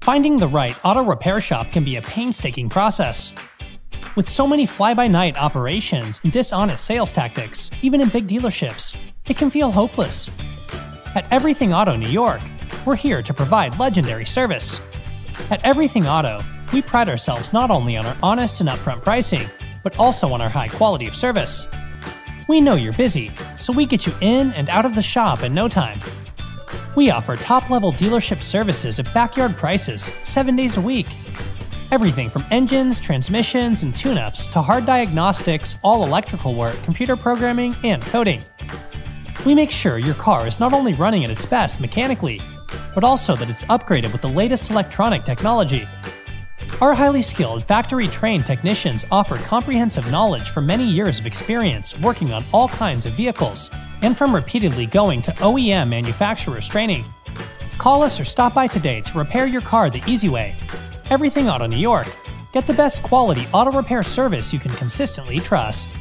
Finding the right auto repair shop can be a painstaking process. With so many fly-by-night operations and dishonest sales tactics, even in big dealerships, it can feel hopeless. At Everything Auto New York, we're here to provide legendary service. At Everything Auto, we pride ourselves not only on our honest and upfront pricing, but also on our high quality of service. We know you're busy, so we get you in and out of the shop in no time. We offer top-level dealership services at backyard prices, 7 days a week. Everything from engines, transmissions, and tune-ups to hard diagnostics, all electrical work, computer programming, and coding. We make sure your car is not only running at its best mechanically, but also that it's upgraded with the latest electronic technology. Our highly skilled, factory-trained technicians offer comprehensive knowledge from many years of experience working on all kinds of vehicles, and from repeatedly going to OEM manufacturers training. Call us or stop by today to repair your car the easy way. Everything Auto New York. Get the best quality auto repair service you can consistently trust.